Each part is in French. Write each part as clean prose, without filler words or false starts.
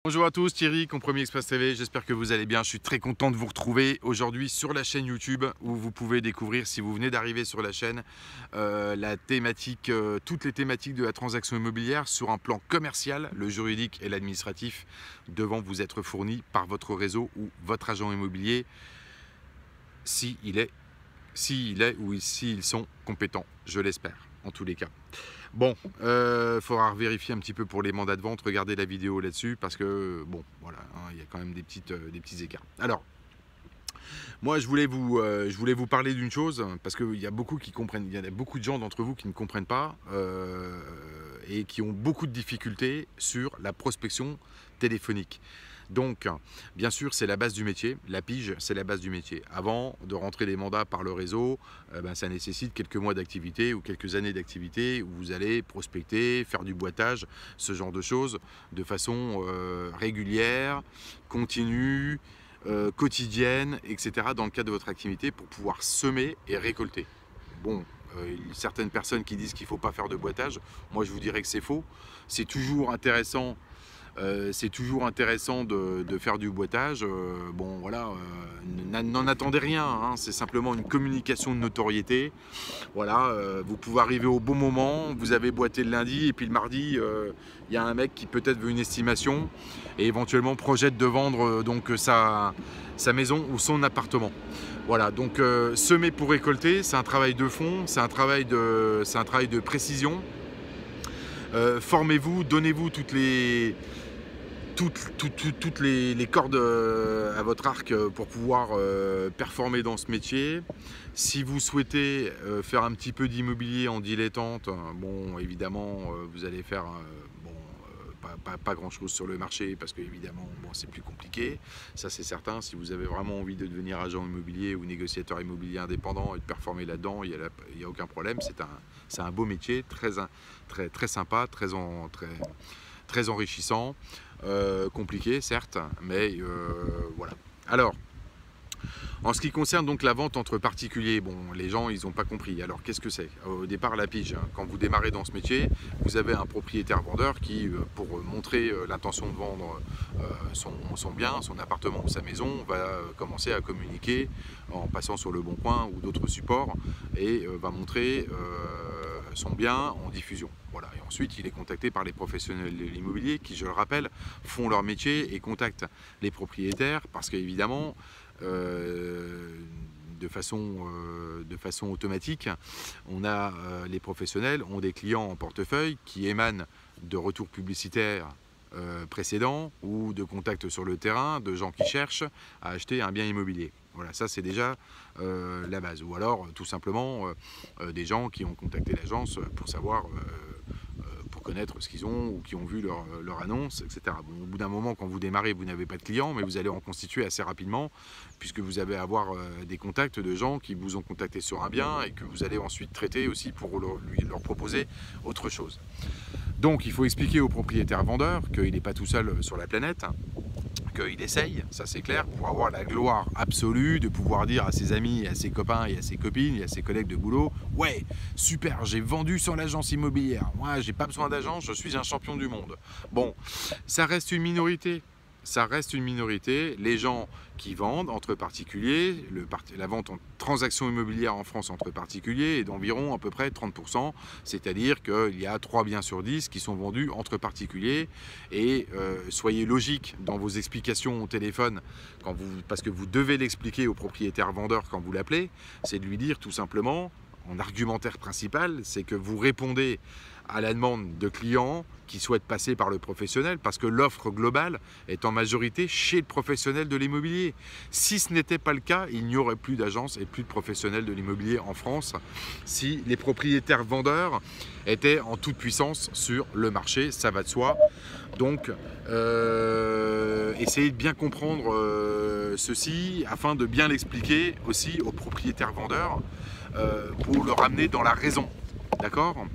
Bonjour à tous, Thierry, Compromis Express TV, j'espère que vous allez bien. Je suis très content de vous retrouver aujourd'hui sur la chaîne YouTube où vous pouvez découvrir, si vous venez d'arriver sur la chaîne, la thématique, toutes les thématiques de la transaction immobilière sur un plan commercial, le juridique et l'administratif devant vous être fournis par votre réseau ou votre agent immobilier s'il est ou s'ils sont compétents, je l'espère, en tous les cas. Bon, faudra vérifier un petit peu pour les mandats de vente, regardez la vidéo là-dessus, parce que, bon, voilà, hein, il y a quand même des petits écarts. Alors, moi, je voulais vous parler d'une chose, parce qu'il y a beaucoup qui comprennent, il y a beaucoup de gens d'entre vous qui ne comprennent pas, et qui ont beaucoup de difficultés sur la prospection téléphonique. Donc, bien sûr, c'est la base du métier. La pige, c'est la base du métier. Avant de rentrer les mandats par le réseau, ça nécessite quelques mois d'activité ou quelques années d'activité où vous allez prospecter, faire du boitage, ce genre de choses, de façon régulière, continue, quotidienne, etc. dans le cadre de votre activité pour pouvoir semer et récolter. Bon, certaines personnes qui disent qu'il ne faut pas faire de boitage, moi je vous dirais que c'est faux. C'est toujours intéressant. De faire du boitage. Bon voilà, n'en attendez rien, hein, c'est simplement une communication de notoriété. Voilà, vous pouvez arriver au bon moment, vous avez boité le lundi et puis le mardi, il y a un mec qui peut-être veut une estimation et éventuellement projette de vendre donc sa maison ou son appartement. Voilà, donc semer pour récolter, c'est un travail de fond, c'est un travail de précision. Formez-vous, donnez-vous toutes les cordes à votre arc pour pouvoir performer dans ce métier. Si vous souhaitez faire un petit peu d'immobilier en dilettante, bon, évidemment, vous allez faire pas grand chose sur le marché parce que évidemment bon, c'est plus compliqué, ça c'est certain. Si vous avez vraiment envie de devenir agent immobilier ou négociateur immobilier indépendant et de performer là-dedans, il n'y a aucun problème. C'est un beau métier, très sympa, très enrichissant, compliqué certes, mais voilà. Alors, en ce qui concerne donc la vente entre particuliers, bon, les gens ils n'ont pas compris. Alors qu'est-ce que c'est? Au départ, la pige, hein, quand vous démarrez dans ce métier, vous avez un propriétaire vendeur qui, pour montrer l'intention de vendre son bien, son appartement ou sa maison, va commencer à communiquer en passant sur le Bon Coin ou d'autres supports et va montrer son bien en diffusion. Voilà. Et ensuite, il est contacté par les professionnels de l'immobilier qui, je le rappelle, font leur métier et contactent les propriétaires parce qu'évidemment, de façon automatique, les professionnels ont des clients en portefeuille qui émanent de retours publicitaires précédents ou de contacts sur le terrain, de gens qui cherchent à acheter un bien immobilier. Voilà, ça c'est déjà la base. Ou alors tout simplement des gens qui ont contacté l'agence pour savoir, pour connaître ce qu'ils ont ou qui ont vu leur annonce, etc. Bon, au bout d'un moment, quand vous démarrez, vous n'avez pas de clients, mais vous allez en constituer assez rapidement puisque vous allez avoir des contacts de gens qui vous ont contacté sur un bien et que vous allez ensuite traiter aussi pour leur proposer autre chose. Donc il faut expliquer au propriétaire vendeur qu'il n'est pas tout seul sur la planète, qu'il essaye, ça c'est clair, pour avoir la gloire absolue de pouvoir dire à ses amis, à ses copains et à ses copines et à ses collègues de boulot: ouais, super, j'ai vendu sur l'agence immobilière, moi j'ai pas besoin d'agence, je suis un champion du monde. Bon, ça reste une minorité. Ça reste une minorité. Les gens qui vendent entre particuliers, la vente en transaction immobilière en France entre particuliers est d'environ à peu près 30%, c'est-à-dire qu'il y a 3 biens sur 10 qui sont vendus entre particuliers. Et soyez logique dans vos explications au téléphone, parce que vous devez l'expliquer au propriétaire vendeur quand vous l'appelez, c'est de lui dire tout simplement, en argumentaire principal, c'est que vous répondez à la demande de clients qui souhaitent passer par le professionnel parce que l'offre globale est en majorité chez le professionnel de l'immobilier. Si ce n'était pas le cas, il n'y aurait plus d'agences et plus de professionnels de l'immobilier en France si les propriétaires vendeurs étaient en toute puissance sur le marché, ça va de soi. Donc, essayez de bien comprendre ceci afin de bien l'expliquer aussi aux propriétaires vendeurs pour le ramener dans la raison. D'accord?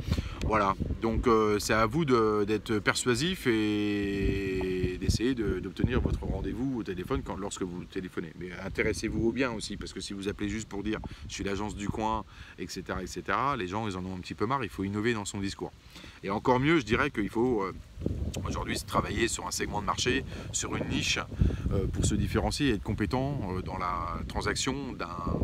Voilà, donc c'est à vous d'être persuasif et d'essayer d'obtenir votre rendez-vous au téléphone lorsque vous téléphonez. Mais intéressez-vous au bien aussi, parce que si vous appelez juste pour dire « je suis l'agence du coin », etc., les gens, ils en ont un petit peu marre, il faut innover dans son discours. Et encore mieux, je dirais qu'il faut aujourd'hui travailler sur un segment de marché, sur une niche, pour se différencier et être compétent dans la transaction d'un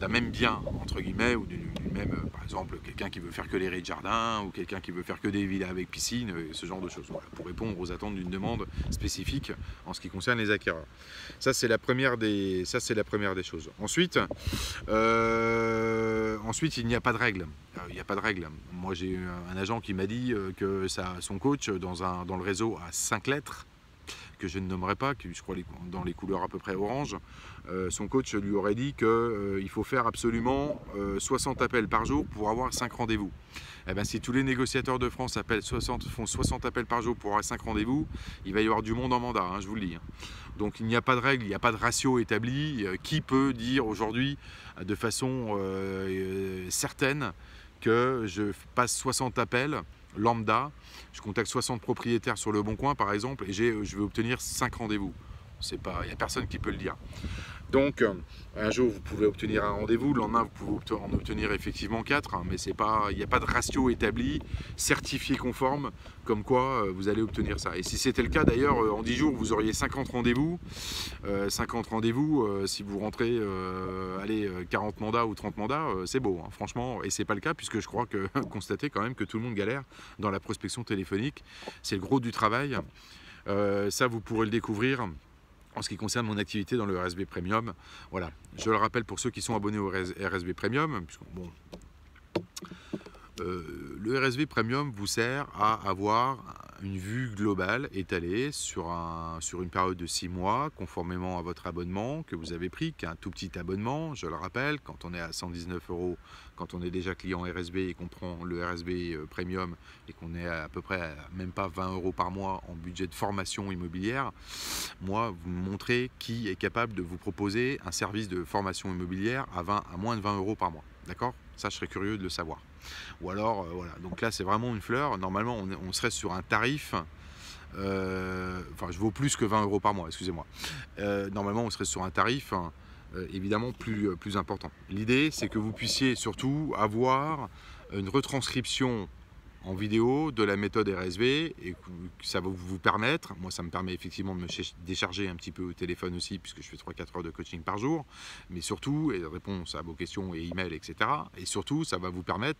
même bien, entre guillemets, ou d'une même, par exemple, quelqu'un qui veut faire que les raies de jardin, ou quelqu'un qui veut faire que des villas avec piscine, ce genre de choses, voilà, pour répondre aux attentes d'une demande spécifique en ce qui concerne les acquéreurs. Ça, c'est la première des choses. Ensuite, il n'y a pas de règle. Il n'y a pas de règle. Moi, j'ai eu un agent qui m'a dit que son coach, dans le réseau, a 5 lettres, que je ne nommerai pas, qui je crois dans les couleurs à peu près orange, son coach lui aurait dit qu'il faut faire absolument 60 appels par jour pour avoir 5 rendez-vous. Eh bien, si tous les négociateurs de France font 60 appels par jour pour avoir 5 rendez-vous, il va y avoir du monde en mandat, hein, je vous le dis. Donc il n'y a pas de règle, il n'y a pas de ratio établi. Qui peut dire aujourd'hui de façon certaine que je passe 60 appels lambda, je contacte 60 propriétaires sur Le Bon Coin par exemple et je vais obtenir 5 rendez-vous. Il n'y a personne qui peut le dire. Donc un jour vous pouvez obtenir un rendez-vous, le lendemain vous pouvez en obtenir effectivement 4, mais il n'y a pas de ratio établi, certifié conforme, comme quoi vous allez obtenir ça. Et si c'était le cas d'ailleurs, en 10 jours vous auriez 50 rendez-vous. 50 rendez-vous, si vous rentrez 40 mandats ou 30 mandats, c'est beau, hein, franchement. Et c'est pas le cas puisque je crois que constater quand même que tout le monde galère dans la prospection téléphonique. C'est le gros du travail. Ça vous pourrez le découvrir en ce qui concerne mon activité dans le RSB Premium. Voilà, je le rappelle pour ceux qui sont abonnés au RSB Premium, puisque, bon, le RSV Premium vous sert à avoir une vue globale étalée sur une période de 6 mois, conformément à votre abonnement que vous avez pris, qui est un tout petit abonnement, je le rappelle, quand on est à 119 €, quand on est déjà client RSB et qu'on prend le RSB Premium et qu'on est à peu près à même pas 20 € par mois en budget de formation immobilière, moi, vous me montrez qui est capable de vous proposer un service de formation immobilière à moins de 20 € par mois, d'accord ? Ça, je serais curieux de le savoir. Ou alors, voilà, donc là, c'est vraiment une fleur. Normalement, on serait sur un tarif, enfin, je vaux plus que 20 € par mois, excusez-moi. Normalement, on serait sur un tarif, évidemment, plus important. L'idée, c'est que vous puissiez surtout avoir une retranscription en vidéo de la méthode RSV et que ça va vous permettre, moi ça me permet effectivement de me décharger un petit peu au téléphone aussi puisque je fais 3-4 heures de coaching par jour, mais surtout, et réponse à vos questions et emails, etc. Et surtout, ça va vous permettre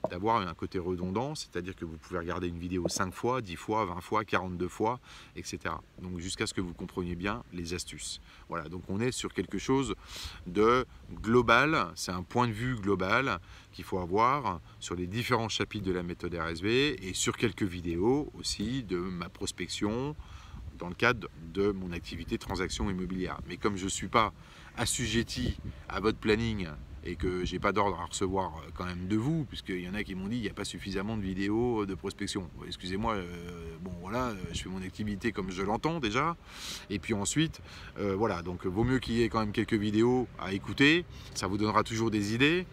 d'avoir un côté redondant, c'est-à-dire que vous pouvez regarder une vidéo 5 fois, 10 fois, 20 fois, 42 fois, etc. Donc jusqu'à ce que vous compreniez bien les astuces. Voilà, donc on est sur quelque chose de global, c'est un point de vue global qu'il faut avoir sur les différents chapitres de la méthode RSV et sur quelques vidéos aussi de ma prospection dans le cadre de mon activité transaction immobilière. Mais comme je ne suis pas assujetti à votre planning et que j'ai pas d'ordre à recevoir quand même de vous, puisqu'il y en a qui m'ont dit il n'y a pas suffisamment de vidéos de prospection. Excusez-moi, bon voilà, je fais mon activité comme je l'entends déjà, et puis ensuite, voilà, donc vaut mieux qu'il y ait quand même quelques vidéos à écouter, ça vous donnera toujours des idées.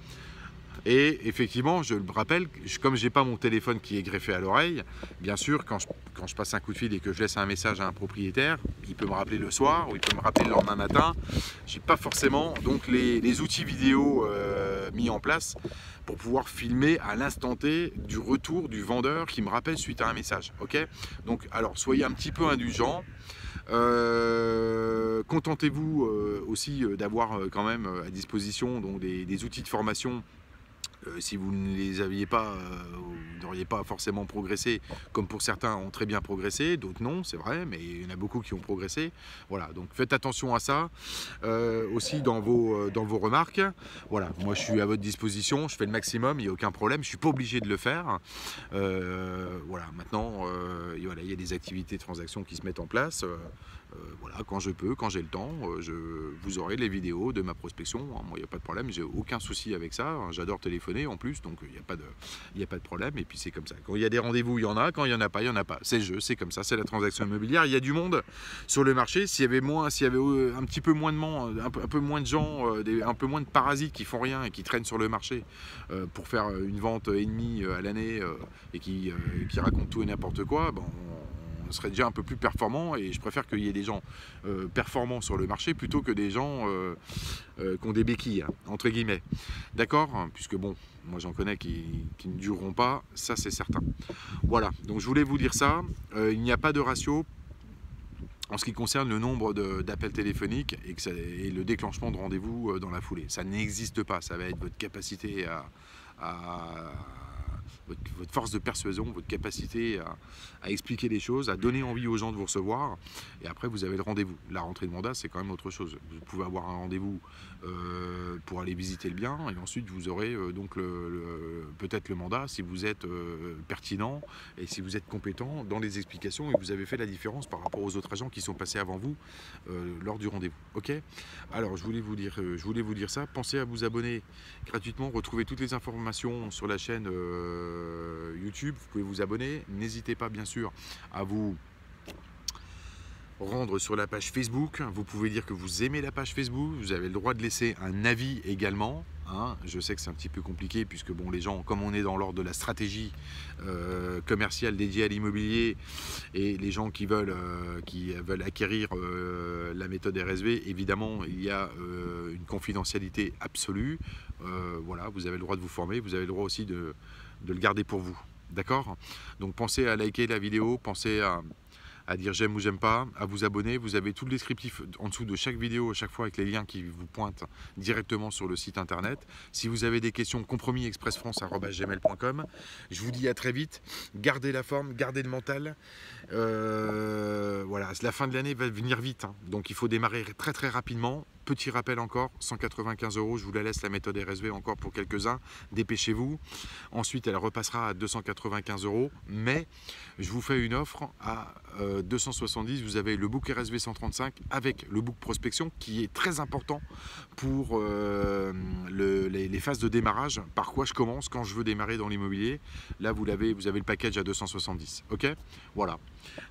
Et effectivement, je le rappelle, comme je n'ai pas mon téléphone qui est greffé à l'oreille, bien sûr, quand je passe un coup de fil et que je laisse un message à un propriétaire, il peut me rappeler le soir ou il peut me rappeler le lendemain matin. Je n'ai pas forcément donc, les outils vidéo mis en place pour pouvoir filmer à l'instant T du retour du vendeur qui me rappelle suite à un message. Okay, donc, alors, soyez un petit peu indulgents. Contentez-vous aussi d'avoir quand même à disposition donc, des outils de formation. Si vous ne les aviez pas, vous n'auriez pas forcément progressé, comme pour certains ont très bien progressé, d'autres non, c'est vrai, mais il y en a beaucoup qui ont progressé. Voilà, donc faites attention à ça, aussi dans vos remarques. Voilà, moi je suis à votre disposition, je fais le maximum, il n'y a aucun problème, je ne suis pas obligé de le faire. Voilà, maintenant, voilà, il y a des activités de transactions qui se mettent en place. Voilà, quand je peux, quand j'ai le temps, vous aurez les vidéos de ma prospection. Moi, il n'y a pas de problème, j'ai aucun souci avec ça. J'adore téléphoner en plus, donc il n'y a pas de problème. Et puis c'est comme ça. Quand il y a des rendez-vous, il y en a. Quand il n'y en a pas, il n'y en a pas. C'est le jeu, c'est comme ça, c'est la transaction immobilière. Il y a du monde sur le marché. S'il y avait un petit peu moins de un peu moins de gens, un peu moins de parasites qui font rien et qui traînent sur le marché pour faire une vente et demie à l'année et qui racontent tout et n'importe quoi, bon, seraient déjà un peu plus performants, et je préfère qu'il y ait des gens performants sur le marché plutôt que des gens qui ont des béquilles, hein, entre guillemets. D'accord? Puisque bon, moi j'en connais qui ne dureront pas, ça c'est certain. Voilà, donc je voulais vous dire ça. Il n'y a pas de ratio en ce qui concerne le nombre d'appels téléphoniques et le déclenchement de rendez-vous dans la foulée. Ça n'existe pas, ça va être votre capacité votre force de persuasion, votre capacité à expliquer les choses, à donner envie aux gens de vous recevoir, et après vous avez le rendez-vous. La rentrée de mandat, c'est quand même autre chose. Vous pouvez avoir un rendez-vous pour aller visiter le bien, et ensuite vous aurez donc peut-être le mandat si vous êtes pertinent et si vous êtes compétent dans les explications et vous avez fait la différence par rapport aux autres agents qui sont passés avant vous lors du rendez-vous. Ok? Alors je voulais vous dire ça. Pensez à vous abonner gratuitement, retrouvez toutes les informations sur la chaîne YouTube, vous pouvez vous abonner. N'hésitez pas bien sûr à vous rendre sur la page Facebook. Vous pouvez dire que vous aimez la page Facebook, vous avez le droit de laisser un avis également. Hein. Je sais que c'est un petit peu compliqué puisque bon, les gens, comme on est dans l'ordre de la stratégie commerciale dédiée à l'immobilier, et les gens qui veulent acquérir la méthode RSV, évidemment il y a une confidentialité absolue. Voilà, vous avez le droit de vous former, vous avez le droit aussi de le garder pour vous. D'accord? Donc pensez à liker la vidéo, pensez à dire j'aime ou j'aime pas, à vous abonner. Vous avez tout le descriptif en dessous de chaque vidéo, à chaque fois avec les liens qui vous pointent directement sur le site internet. Si vous avez des questions, compromisexpressfrance@gmail.com. Je vous dis à très vite. Gardez la forme, gardez le mental. Voilà, la fin de l'année va venir vite, hein. Donc il faut démarrer très très rapidement. Petit rappel encore, 195 €, je vous la laisse la méthode RSV encore pour quelques-uns, dépêchez-vous. Ensuite elle repassera à 295 €, mais je vous fais une offre à 270, vous avez le book RSV 135 avec le book prospection qui est très important pour les phases de démarrage, par quoi je commence quand je veux démarrer dans l'immobilier. Là vous avez le package à 270, ok? Voilà,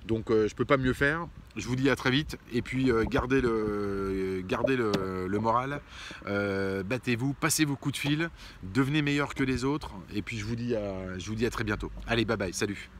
donc je peux pas mieux faire. Je vous dis à très vite, et puis gardez le moral, battez-vous, passez vos coups de fil, devenez meilleur que les autres, et puis je vous dis à très bientôt. Allez, bye bye, salut.